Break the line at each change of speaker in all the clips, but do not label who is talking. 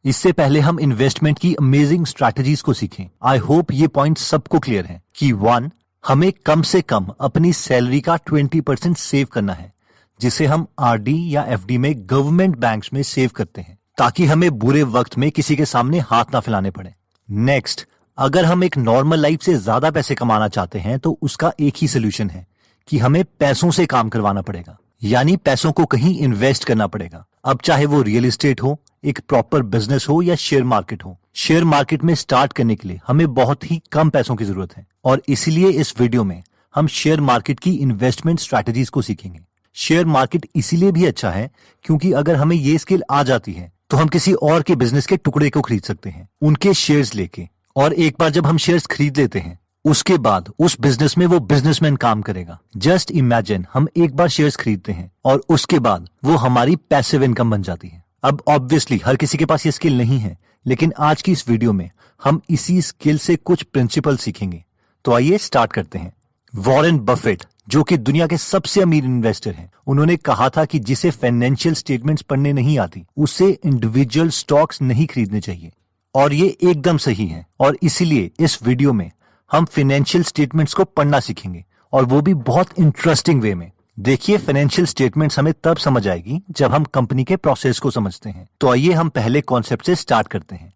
इससे पहले हम इन्वेस्टमेंट की अमेजिंग स्ट्रैटेजीज को सीखें। आई होप ये पॉइंट सबको क्लियर है कि 1, हमें कम से कम अपनी सैलरी का 20% सेव करना है, जिसे हम आरडी या एफडी में गवर्नमेंट बैंक्स में सेव करते हैं, ताकि हमें बुरे वक्त में किसी के सामने हाथ ना फैलाने पड़े। नेक्स्ट, अगर हम एक नॉर्मल लाइफ से ज्यादा पैसे कमाना चाहते हैं तो उसका एक ही सोल्यूशन है कि हमें पैसों से काम करवाना पड़ेगा, यानी पैसों को कहीं इन्वेस्ट करना पड़ेगा। अब चाहे वो रियल एस्टेट हो, एक प्रॉपर बिजनेस हो या शेयर मार्केट हो। शेयर मार्केट में स्टार्ट करने के लिए हमें बहुत ही कम पैसों की जरूरत है और इसीलिए इस वीडियो में हम शेयर मार्केट की इन्वेस्टमेंट स्ट्रैटेजीज को सीखेंगे। शेयर मार्केट इसीलिए भी अच्छा है क्योंकि अगर हमें ये स्किल आ जाती है तो हम किसी और के बिजनेस के टुकड़े को खरीद सकते हैं, उनके शेयर्स लेके। और एक बार जब हम शेयर्स खरीद लेते हैं उसके बाद उस बिजनेस में वो बिजनेसमैन काम करेगा। जस्ट इमेजिन, हम एक बार शेयर्स खरीदते हैं और उसके बाद वो हमारी पैसिव इनकम बन जाती है। अब ऑब्वियसली हर किसी के पास ये स्किल नहीं है, लेकिन आज की इस वीडियो में हम इसी स्किल से कुछ प्रिंसिपल सीखेंगे। तो आइए स्टार्ट करते हैं। वॉरेन बफेट, जो कि दुनिया के सबसे अमीर इन्वेस्टर हैं, उन्होंने कहा था कि जिसे फाइनेंशियल स्टेटमेंट्स पढ़ने नहीं आती उसे इंडिविजुअल स्टॉक्स नहीं खरीदने चाहिए। और ये एकदम सही है, और इसीलिए इस वीडियो में हम फाइनेंशियल स्टेटमेंट्स को पढ़ना सीखेंगे, और वो भी बहुत इंटरेस्टिंग वे में। देखिए, फाइनेंशियल स्टेटमेंट्स हमें तब समझ आएगी जब हम कंपनी के प्रोसेस को समझते हैं। तो आइए हम पहले कॉन्सेप्ट से स्टार्ट करते हैं,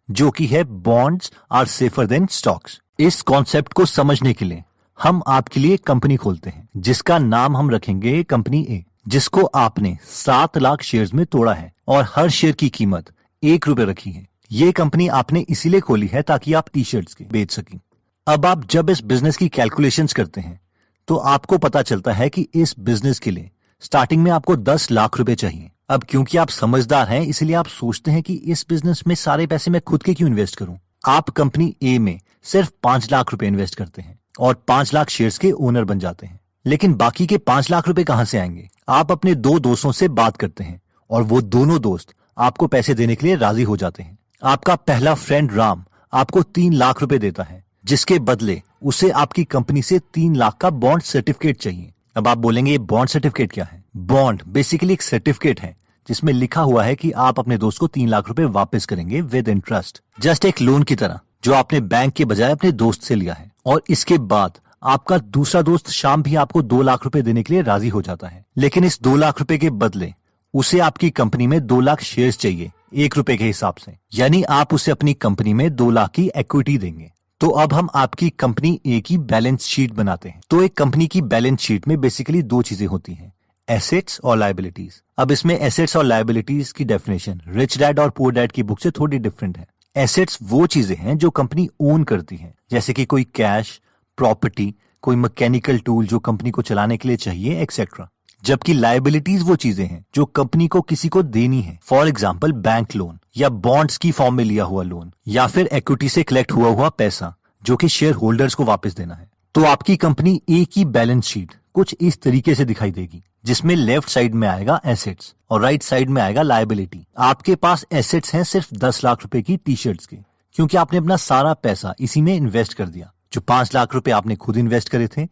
जो कि है bonds are safer than stocks. इस कॉन्सेप्ट को समझने के लिए हम आपके लिए कंपनी खोलते हैं, जिसका नाम हम रखेंगे कंपनी ए, जिसको आपने 7 लाख शेयर्स में तोड़ा है और हर शेयर की कीमत ₹1 रखी है। ये कंपनी आपने इसीलिए खोली है ताकि आप टी शर्ट्स के बेच सकें। अब आप जब इस बिजनेस की कैलकुलेशंस करते हैं तो आपको पता चलता है कि इस बिजनेस के लिए स्टार्टिंग में आपको 10 लाख रुपए चाहिए। अब क्योंकि आप समझदार हैं, इसलिए आप सोचते हैं कि इस बिजनेस में सारे पैसे मैं खुद के क्यों इन्वेस्ट करूं। आप कंपनी ए में सिर्फ 5 लाख रुपए इन्वेस्ट करते हैं और 5 लाख शेयर्स के ओनर बन जाते हैं। लेकिन बाकी के 5 लाख रुपए कहां से आएंगे? आप अपने 2 दोस्तों से बात करते हैं और वो दोनों दोस्त आपको पैसे देने के लिए राजी हो जाते हैं। आपका पहला फ्रेंड राम आपको 3 लाख रुपए देता है, जिसके बदले उसे आपकी कंपनी से 3 लाख का बॉन्ड सर्टिफिकेट चाहिए। अब आप बोलेंगे, ये बॉन्ड सर्टिफिकेट क्या है? बॉन्ड बेसिकली एक सर्टिफिकेट है जिसमें लिखा हुआ है कि आप अपने दोस्त को 3 लाख रुपए वापस करेंगे विद इंटरेस्ट, जस्ट एक लोन की तरह जो आपने बैंक के बजाय अपने दोस्त से लिया है। और इसके बाद आपका दूसरा दोस्त शाम भी आपको 2 लाख रुपए देने के लिए राजी हो जाता है, लेकिन इस 2 लाख रुपए के बदले उसे आपकी कंपनी में 2 लाख शेयर्स चाहिए ₹1 के हिसाब से, यानी आप उसे अपनी कंपनी में 2 लाख की इक्विटी देंगे। तो अब हम आपकी कंपनी ए की बैलेंस शीट बनाते हैं। तो एक कंपनी की बैलेंस शीट में बेसिकली 2 चीजें होती हैं, एसेट्स और लायबिलिटीज। अब इसमें एसेट्स और लायबिलिटीज की डेफिनेशन रिच डैड और पुअर डैड की बुक से थोड़ी डिफरेंट है। एसेट्स वो चीजें हैं जो कंपनी ओन करती है, जैसे कि कोई कैश, प्रॉपर्टी, कोई मैकेनिकल टूल जो कंपनी को चलाने के लिए चाहिए, एक्सेट्रा। जबकि लायबिलिटीज वो चीजें हैं जो कंपनी को किसी को देनी है, फॉर एग्जाम्पल बैंक लोन या बॉन्ड्स की फॉर्म में लिया हुआ लोन, या फिर इक्विटी से कलेक्ट हुआ पैसा जो कि शेयर होल्डर्स को वापस देना है। तो आपकी कंपनी ए की बैलेंस शीट कुछ इस तरीके से दिखाई देगी, जिसमें लेफ्ट साइड में आएगा एसेट्स और राइट साइड में आएगा लायबिलिटी। आपके पास एसेट्स हैं सिर्फ 10 लाख रुपए की टी शर्ट्स के, क्योंकि आपने अपना सारा पैसा इसी में इन्वेस्ट कर दिया। जो 5 लाख रुपए आपने खुद इन्वेस्ट करे थे,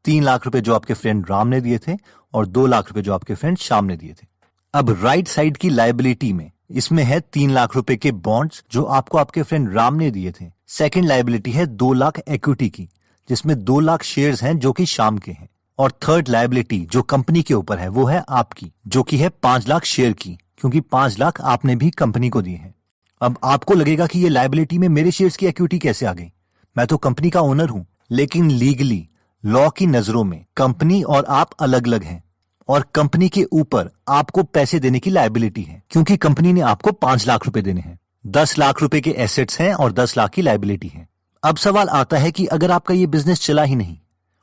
3 लाख रुपए जो आपके फ्रेंड राम ने दिए थे और 2 लाख रुपए जो आपके फ्रेंड श्याम ने दिए थे। अब राइट साइड की लायबिलिटी में इसमें है 3 लाख रुपए के बॉन्ड्स जो आपको आपके फ्रेंड राम ने दिए थे। सेकंड लायबिलिटी है 2 लाख इक्विटी की, जिसमें 2 लाख शेयर्स हैं जो कि श्याम के हैं। और थर्ड लायबिलिटी जो कंपनी के ऊपर है वो है आपकी, जो कि है 5 लाख शेयर की, क्योंकि 5 लाख आपने भी कंपनी को दिए हैं। अब आपको लगेगा कि ये लायबिलिटी में मेरे शेयर्स की इक्विटी कैसे आ गई, मैं तो कंपनी का ओनर हूं। लेकिन लीगली लॉ की नजरों में कंपनी और आप अलग अलग हैं, और कंपनी के ऊपर आपको पैसे देने की लायबिलिटी है, क्योंकि कंपनी ने आपको 5 लाख रुपए देने हैं। 10 लाख रुपए के एसेट्स हैं और 10 लाख की लायबिलिटी है। अब सवाल आता है कि अगर आपका ये बिजनेस चला ही नहीं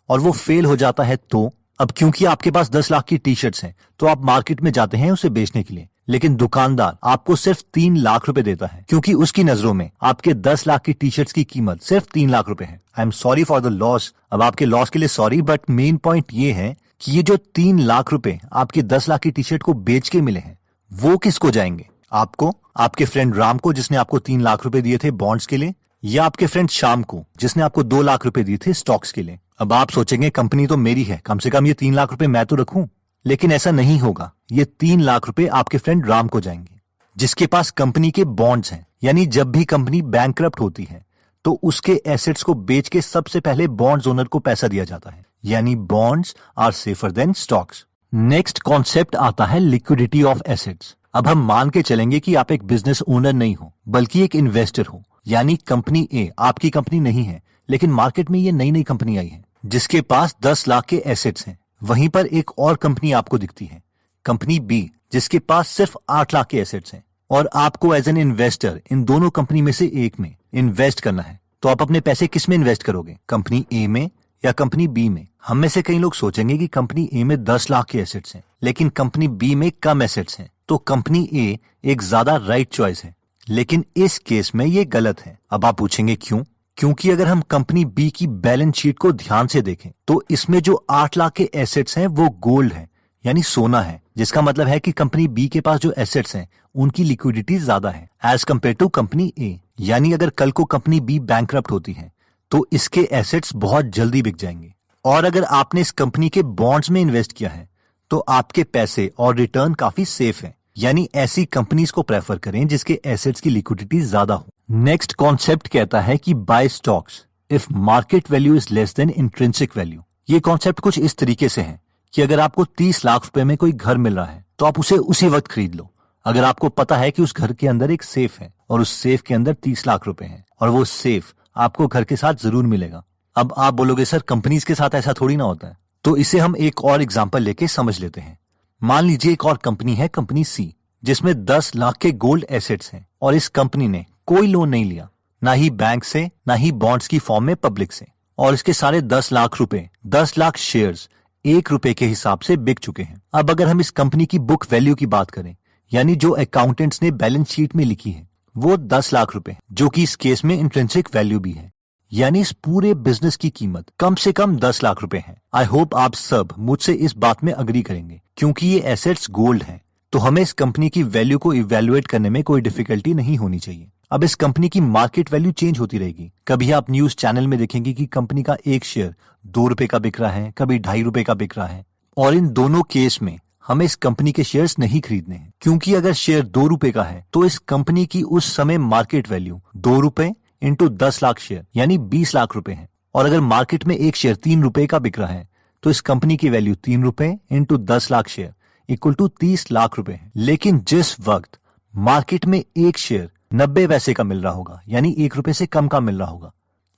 और वो फेल हो जाता है तो? अब क्योंकि आपके पास 10 लाख की टी शर्ट्स हैं तो आप मार्केट में जाते हैं उसे बेचने के लिए, लेकिन दुकानदार आपको सिर्फ 3 लाख रुपए देता है, क्योंकि उसकी नजरों में आपके 10 लाख की टी शर्ट्स की कीमत सिर्फ 3 लाख रुपए है। I am sorry for the loss, अब आपके लॉस के लिए सॉरी, बट मेन पॉइंट ये है कि ये जो 3 लाख रुपए आपके 10 लाख की टी शर्ट को बेच के मिले हैं वो किसको जाएंगे? आपको, आपके फ्रेंड राम को जिसने आपको 3 लाख रुपए दिए थे बॉन्ड्स के लिए, या आपके फ्रेंड श्याम को जिसने आपको 2 लाख रुपए दिए थे स्टॉक्स के लिए। अब आप सोचेंगे कंपनी तो मेरी है, कम से कम ये 3 लाख रुपए मैं तो रखूं, लेकिन ऐसा नहीं होगा। ये 3 लाख रुपए आपके फ्रेंड राम को जाएंगे। जिसके पास कंपनी के बॉन्ड्स हैं, यानी जब भी कंपनी बैंकरप्ट होती है तो उसके एसेट्स को बेच के सबसे पहले बॉन्ड्स ओनर को पैसा दिया जाता है, यानी bonds are safer than stocks. Next concept आता है लिक्विडिटी ऑफ एसेट्स। अब हम मान के चलेंगे कि आप एक बिजनेस ओनर नहीं हो बल्कि एक इन्वेस्टर हो, यानी कंपनी ए आपकी कंपनी नहीं है, लेकिन मार्केट में ये नई नई कंपनी आई है जिसके पास 10 लाख के एसेट्स हैं। वहीं पर एक और कंपनी आपको दिखती है, कंपनी बी, जिसके पास सिर्फ 8 लाख के एसेट्स हैं, और आपको एज एन इन्वेस्टर इन दोनों कंपनी में से एक में इन्वेस्ट करना है। तो आप अपने पैसे किस में इन्वेस्ट करोगे, कंपनी ए में या कंपनी बी में? हम में से कई लोग सोचेंगे कि कंपनी ए में 10 लाख के एसेट्स हैं, लेकिन कंपनी बी में कम एसेट्स हैं, तो कंपनी ए एक ज्यादा राइट चॉइस है। लेकिन इस केस में ये गलत है। अब आप पूछेंगे क्यों? क्योंकि अगर हम कंपनी बी की बैलेंस शीट को ध्यान से देखें तो इसमें जो 8 लाख के एसेट्स हैं वो गोल्ड है, यानी सोना है, जिसका मतलब है कि कंपनी बी के पास जो एसेट्स हैं उनकी लिक्विडिटी ज्यादा है एज कम्पेयर टू कंपनी ए। यानी अगर कल को कंपनी बी बैंकरप्ट होती है तो इसके एसेट्स बहुत जल्दी बिक जाएंगे। और अगर आपने इस कंपनी के बॉन्ड्स में इन्वेस्ट किया है तो आपके पैसे और रिटर्न काफी सेफ है, यानी ऐसी कंपनीज को प्रेफर करें जिसके एसेट्स की लिक्विडिटी ज्यादा हो। नेक्स्ट कॉन्सेप्ट कहता है कि buy stocks if market value is less than intrinsic value. ये कॉन्सेप्ट कुछ इस तरीके से है कि अगर आपको 30 लाख रुपए में कोई घर मिल रहा है तो आप उसे उसी वक्त खरीद लो, अगर आपको पता है कि उस घर के अंदर एक सेफ है और उस सेफ के अंदर 30 लाख रुपए हैं और वो सेफ आपको घर के साथ जरूर मिलेगा। अब आप बोलोगे सर कंपनीज के साथ ऐसा थोड़ी ना होता है, तो इसे हम एक और एग्जांपल लेके समझ लेते हैं। मान लीजिए एक और कंपनी है, कंपनी सी, जिसमें 10 लाख के गोल्ड एसेट्स हैं और इस कंपनी ने कोई लोन नहीं लिया, ना ही बैंक से ना ही बॉन्ड्स की फॉर्म में पब्लिक से, और इसके सारे 10 लाख रुपए 10 लाख शेयर्स 1 रुपए के हिसाब से बिक चुके हैं। अब अगर हम इस कंपनी की बुक वैल्यू की बात करें, यानी जो अकाउंटेंट्स ने बैलेंस शीट में लिखी है, वो 10 लाख रुपए, जो कि इस केस में इंट्रिंसिक वैल्यू भी है, यानी इस पूरे बिजनेस की कीमत कम से कम 10 लाख रुपए है। आई होप आप सब मुझसे इस बात में अग्री करेंगे, क्योंकि ये एसेट्स गोल्ड हैं, तो हमें इस कंपनी की वैल्यू को इवेल्युएट करने में कोई डिफिकल्टी नहीं होनी चाहिए। अब इस कंपनी की मार्केट वैल्यू चेंज होती रहेगी। कभी आप न्यूज चैनल में देखेंगे कि कंपनी का एक शेयर 2 रुपए का बिक रहा है, कभी 2.5 रुपए का बिक रहा है, और इन दोनों केस में हमें इस कंपनी के शेयर्स नहीं खरीदने हैं, क्योंकि अगर शेयर 2 रुपए का है तो इस कंपनी की उस समय मार्केट वैल्यू 2 रुपए इंटू 10 लाख शेयर यानी 20 लाख रुपए है। और अगर मार्केट में एक शेयर 3 रुपए का बिक रहा है तो इस कंपनी की वैल्यू 3 रुपए into 10 lakh share equal to 30 lakh रुपए है। लेकिन जिस वक्त मार्केट में एक शेयर 90 पैसे का मिल रहा होगा, यानी 1 रुपए से कम का मिल रहा होगा,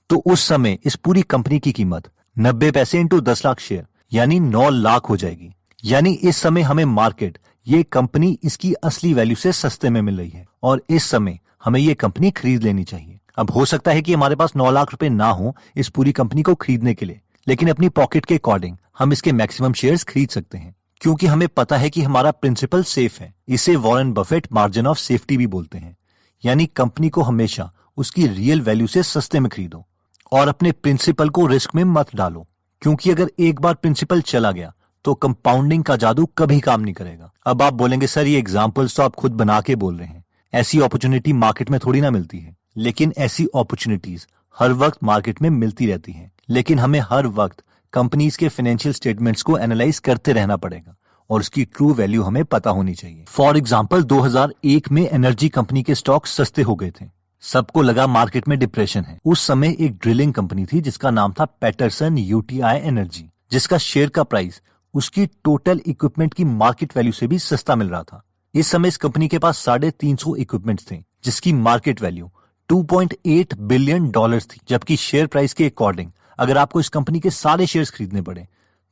तो उस समय इस पूरी कंपनी की कीमत 90 पैसे इंटू 10 लाख शेयर यानी 9 लाख हो जाएगी। यानी इस समय हमें मार्केट ये कंपनी इसकी असली वैल्यू से सस्ते में मिल रही है और इस समय हमें ये कंपनी खरीद लेनी चाहिए। अब हो सकता है कि हमारे पास 9 लाख रुपए ना हो इस पूरी कंपनी को खरीदने के लिए, लेकिन अपनी पॉकेट के अकॉर्डिंग हम इसके मैक्सिमम शेयर्स खरीद सकते हैं, क्योंकि हमें पता है कि हमारा प्रिंसिपल सेफ है। इसे Warren Buffett margin of safety भी बोलते हैं, यानी कंपनी को हमेशा उसकी रियल वैल्यू से सस्ते में खरीदो और अपने प्रिंसिपल को रिस्क में मत डालो, क्योंकि अगर एक बार प्रिंसिपल चला गया तो कंपाउंडिंग का जादू कभी काम नहीं करेगा। अब आप बोलेंगे सर ये एग्जांपल्स तो आप खुद बना के बोल रहे हैं, ऐसी अपॉर्चुनिटी मार्केट में थोड़ी ना मिलती है। लेकिन ऐसी अपॉर्चुनिटीज हर वक्त मार्केट में मिलती रहती हैं, लेकिन हमें हर वक्त कंपनीज के फाइनेंशियल स्टेटमेंट्स को एनालाइज करते रहना पड़ेगा और उसकी ट्रू वैल्यू हमें पता होनी चाहिए। फॉर एग्जाम्पल 2001 में एनर्जी कंपनी के स्टॉक सस्ते हो गए थे, सबको लगा मार्केट में डिप्रेशन है। उस समय एक ड्रिलिंग कंपनी थी जिसका नाम था पैटरसन यूटीआई एनर्जी, जिसका शेयर का प्राइस उसकी टोटल इक्विपमेंट की मार्केट वैल्यू से भी सस्ता मिल रहा था। इस समय इस कंपनी के पास 350 इक्विपमेंट्स थे जिसकी मार्केट वैल्यू $2.8 बिलियन थी, जबकि शेयर प्राइस के अकॉर्डिंग अगर आपको इस कंपनी के सारे शेयर्स खरीदने पड़े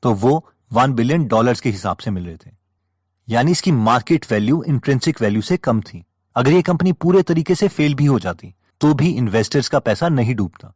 तो वो $1 बिलियन के हिसाब से मिल रहे थे, यानी इसकी मार्केट वैल्यू इंट्रिंसिक वैल्यू से कम थी। अगर ये कंपनी पूरे तरीके से फेल भी हो जाती तो भी इन्वेस्टर्स का पैसा नहीं डूबता,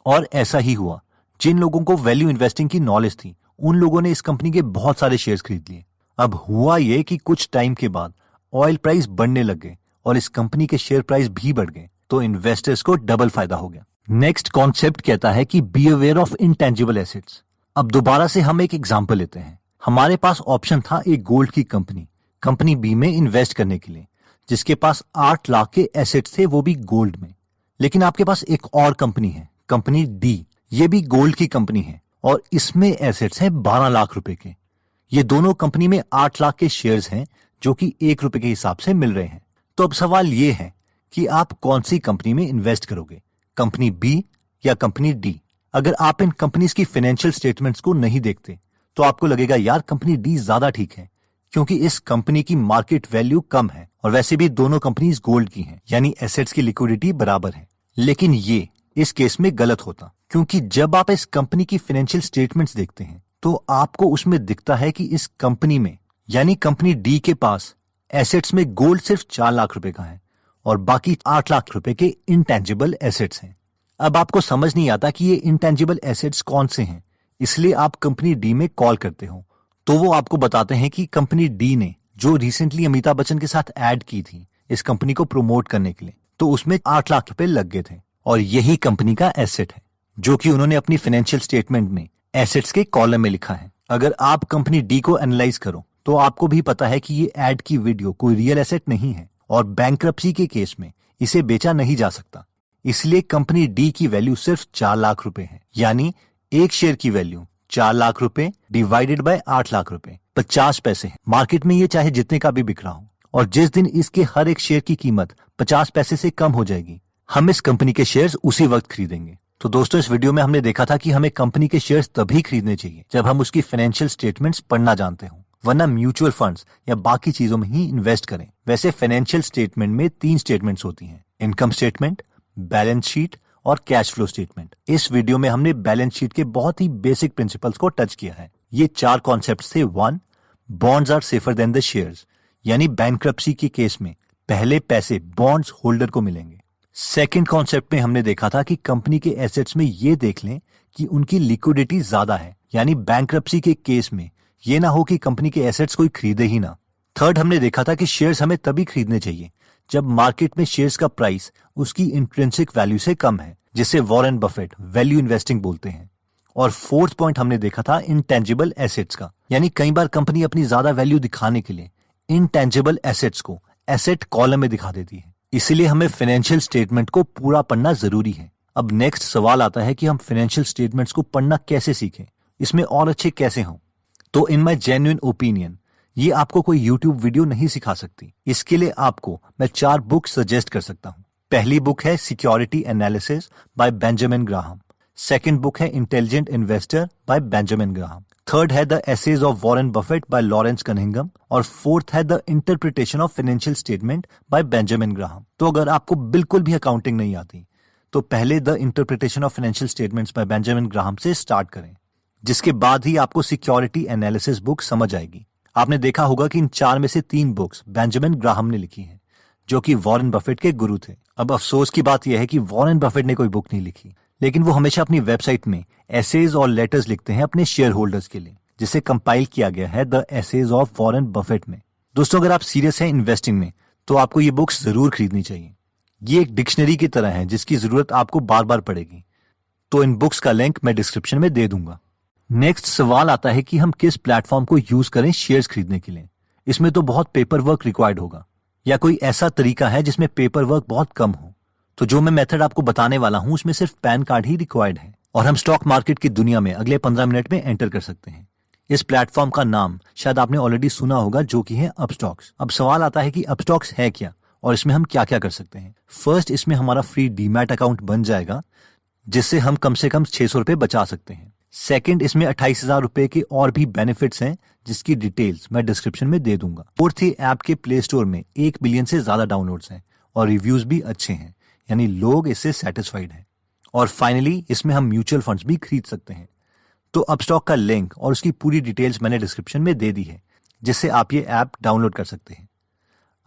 और ऐसा ही हुआ। जिन लोगों को वैल्यू इन्वेस्टिंग की नॉलेज थी उन लोगों ने इस कंपनी के बहुत सारे शेयर्स खरीद लिए। अब हुआ ये कि कुछ टाइम के बाद ऑयल प्राइस बढ़ने लग गए और इस कंपनी के शेयर प्राइस भी बढ़ गए, तो इन्वेस्टर्स को डबल फायदा हो गया। नेक्स्ट कॉन्सेप्ट कहता है कि be aware of intangible assets. अब दोबारा से हम एक एग्जांपल लेते हैं। हमारे पास ऑप्शन था एक गोल्ड की कंपनी बी में इन्वेस्ट करने के लिए, जिसके पास 8 लाख के एसेट्स थे, वो भी गोल्ड में। लेकिन आपके पास एक और कंपनी है, कंपनी डी, ये भी गोल्ड की कंपनी है और इसमें एसेट्स हैं 12 लाख रुपए के। ये दोनों कंपनी में 8 लाख के शेयर्स हैं जो कि 1 रुपए के हिसाब से मिल रहे हैं। तो अब सवाल ये है कि आप कौन सी कंपनी में इन्वेस्ट करोगे, कंपनी बी या कंपनी डी। अगर आप इन कंपनीज की फाइनेंशियल स्टेटमेंट्स को नहीं देखते तो आपको लगेगा यार कंपनी डी ज्यादा ठीक है, क्योंकि इस कंपनी की मार्केट वैल्यू कम है और वैसे भी दोनों कंपनीज गोल्ड की हैं, यानी एसेट्स की लिक्विडिटी बराबर है। लेकिन ये इस केस में गलत होता, क्योंकि जब आप इस कंपनी की फाइनेंशियल स्टेटमेंट्स देखते हैं तो आपको उसमें दिखता है कि इस कंपनी में यानी कंपनी डी के पास एसेट्स में गोल्ड सिर्फ 4 लाख रुपए का है और बाकी 8 लाख रुपए के इंटेंजिबल एसेट्स हैं। अब आपको समझ नहीं आता कि ये इंटेंजिबल एसेट्स कौन से हैं, इसलिए आप कंपनी डी में कॉल करते हो तो वो आपको बताते हैं कि कंपनी डी ने जो रिसेंटली अमिताभ बच्चन के साथ ऐड की थी इस कंपनी को प्रमोट करने के लिए, तो उसमें 8 लाख रुपए लग गए थे और यही कंपनी का एसेट है जो कि उन्होंने अपनी फाइनेंशियल स्टेटमेंट में एसेट्स के कॉलम में लिखा है। अगर आप कंपनी डी को एनालाइज करो तो आपको भी पता है कि ये ऐड की वीडियो कोई रियल एसेट नहीं है और बैंक्रप्सी के केस में इसे बेचा नहीं जा सकता, इसलिए कंपनी डी की वैल्यू सिर्फ 4 लाख रुपए है। यानी एक शेयर की वैल्यू 4 लाख रुपए डिवाइडेड बाय 8 लाख रुपए 50 पैसे है। मार्केट में ये चाहे जितने का भी बिक रहा हो और जिस दिन इसके हर एक शेयर की कीमत 50 पैसे से कम हो जाएगी हम इस कंपनी के शेयर्स उसी वक्त खरीदेंगे। तो दोस्तों इस वीडियो में हमने देखा था कि हमें कंपनी के शेयर्स तभी खरीदने चाहिए जब हम उसकी फाइनेंशियल स्टेटमेंट्स पढ़ना जानते हो, वरना म्यूचुअल फंड्स या बाकी चीजों में ही इन्वेस्ट करें। वैसे फाइनेंशियल स्टेटमेंट में 3 स्टेटमेंट्स होती हैं, इनकम स्टेटमेंट, बैलेंस शीट और कैश फ्लो स्टेटमेंट। इस वीडियो में हमने बैलेंस शीट के बहुत ही बेसिक प्रिंसिपल्स को टच किया है। ये 4 कॉन्सेप्ट्स थे। 1, bonds are safer than the shares, यानी बैंक्रप्सी के केस में पहले पैसे बॉन्ड्स होल्डर को मिलेंगे। सेकंड कॉन्सेप्ट में हमने देखा था कि कंपनी के एसेट्स में ये देख लें कि उनकी लिक्विडिटी ज्यादा है, यानी बैंक्रप्सी के केस में ये ना हो कि कंपनी के एसेट्स कोई खरीदे ही ना। थर्ड हमने देखा था कि शेयर्स हमें तभी खरीदने चाहिए जब मार्केट में शेयर्स का प्राइस उसकी इंट्रिंसिक वैल्यू से कम है, जिसे वॉरेन बफेट वैल्यू इन्वेस्टिंग बोलते हैं। और फोर्थ पॉइंट हमने देखा था इंटेंजिबल एसेट्स का, यानी कई बार कंपनी अपनी ज्यादा वैल्यू दिखाने के लिए इंटेंजिबल एसेट्स को एसेट कॉलम में दिखा देती है, इसीलिए हमें फाइनेंशियल स्टेटमेंट को पूरा पढ़ना जरूरी है। अब नेक्स्ट सवाल आता है कि हम फाइनेंशियल स्टेटमेंट्स को पढ़ना कैसे सीखें, इसमें और अच्छे कैसे हों। तो इन माय जेन्युइन ओपिनियन ये आपको कोई यूट्यूब वीडियो नहीं सिखा सकती। इसके लिए आपको मैं 4 बुक सजेस्ट कर सकता हूँ। पहली बुक है security analysis by Benjamin Graham. Second book है intelligent investor by Benjamin Graham. Third है the essays of Warren Buffett by Lawrence Cunningham. और फोर्थ है the interpretation of financial statement by Benjamin Graham. तो अगर आपको बिल्कुल भी अकाउंटिंग नहीं आती तो पहले the interpretation of financial statements bye Benjamin Graham से स्टार्ट करें, जिसके बाद ही आपको सिक्योरिटी एनालिसिस बुक समझ आएगी। आपने देखा होगा कि इन 4 में से 3 बुक्स बेंजामिन ग्राहम ने लिखी हैं, जो कि वॉरेन बफेट के गुरु थे। अब अफसोस की बात यह है कि वॉरेन बफेट ने कोई बुक नहीं लिखी, लेकिन वो हमेशा अपनी वेबसाइट में एसेज और लेटर्स लिखते हैं अपने शेयर होल्डर्स के लिए, जिसे कंपाइल किया गया है the essays of Warren Buffett में। दोस्तों अगर आप सीरियस हैं इन्वेस्टिंग में तो आपको ये बुक्स जरूर खरीदनी चाहिए। ये एक डिक्शनरी की तरह है जिसकी जरूरत आपको बार बार पड़ेगी। तो इन बुक्स का लिंक मैं डिस्क्रिप्शन में दे दूंगा। नेक्स्ट सवाल आता है कि हम किस प्लेटफॉर्म को यूज करें शेयर्स खरीदने के लिए। इसमें तो बहुत पेपर वर्क रिक्वायर्ड होगा, या कोई ऐसा तरीका है जिसमें पेपर वर्क बहुत कम हो। तो जो मैं मेथड आपको बताने वाला हूं उसमें सिर्फ पैन कार्ड ही रिक्वायर्ड है और हम स्टॉक मार्केट की दुनिया में अगले 15 मिनट में एंटर कर सकते हैं। इस प्लेटफॉर्म का नाम शायद आपने ऑलरेडी सुना होगा, जो कि है अपस्टॉक्स। अब सवाल आता है कि अपस्टॉक्स है क्या और इसमें हम क्या क्या कर सकते हैं। फर्स्ट, इसमें हमारा फ्री डीमैट अकाउंट बन जाएगा, जिससे हम कम से कम 600 रुपए बचा सकते हैं। सेकंड, इसमें 28,000 रुपए के और भी बेनिफिट्स हैं, जिसकी डिटेल्स मैं डिस्क्रिप्शन में दे दूंगा। फोर्थ, ये ऐप के प्ले स्टोर में 1 बिलियन से ज्यादा डाउनलोड्स हैं और रिव्यूज भी अच्छे हैं, यानी लोग इससे सेटिस्फाइड हैं। और फाइनली, इसमें हम म्यूचुअल फंड्स भी खरीद सकते हैं। तो अपस्टॉक का लिंक और उसकी पूरी डिटेल्स मैंने डिस्क्रिप्शन में दे दी है, जिससे आप ये ऐप डाउनलोड कर सकते हैं।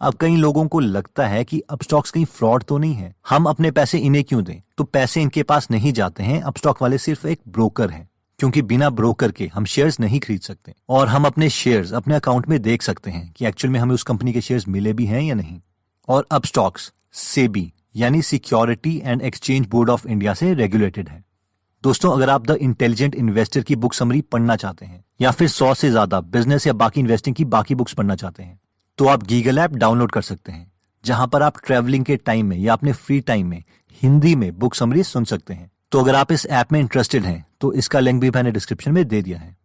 अब कई लोगों को लगता है कि अपस्टॉक्स कहीं फ्रॉड तो नहीं है, हम अपने पैसे इन्हें क्यों दें। तो पैसे इनके पास नहीं जाते हैं, अपस्टॉक वाले सिर्फ एक ब्रोकर हैं, क्योंकि बिना ब्रोकर के हम शेयर्स नहीं खरीद सकते और हम अपने शेयर्स अपने अकाउंट में देख सकते हैं कि एक्चुअल में हमें उस कंपनी के शेयर्स मिले भी हैं या नहीं। और अपस्टॉक्स सेबी यानी security and exchange board of India से रेगुलेटेड है। दोस्तों अगर आप द इंटेलिजेंट इन्वेस्टर की बुक समरी पढ़ना चाहते हैं या फिर 100 से ज्यादा बिजनेस या बाकी इन्वेस्टिंग की बाकी बुक्स पढ़ना चाहते हैं तो आप गीगल ऐप डाउनलोड कर सकते हैं, जहां पर आप ट्रैवलिंग के टाइम में या अपने फ्री टाइम में हिंदी में बुक समरी सुन सकते हैं। तो अगर आप इस ऐप में इंटरेस्टेड हैं तो इसका लिंक भी मैंने डिस्क्रिप्शन में दे दिया है।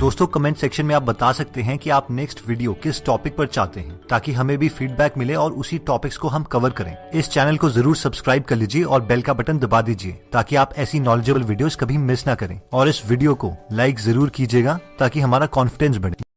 दोस्तों कमेंट सेक्शन में आप बता सकते हैं कि आप नेक्स्ट वीडियो किस टॉपिक पर चाहते हैं, ताकि हमें भी फीडबैक मिले और उसी टॉपिक्स को हम कवर करें। इस चैनल को जरूर सब्सक्राइब कर लीजिए और बेल का बटन दबा दीजिए, ताकि आप ऐसी नॉलेजेबल वीडियोस कभी मिस ना करें। और इस वीडियो को लाइक जरूर कीजिएगा ताकि हमारा कॉन्फिडेंस बढ़े।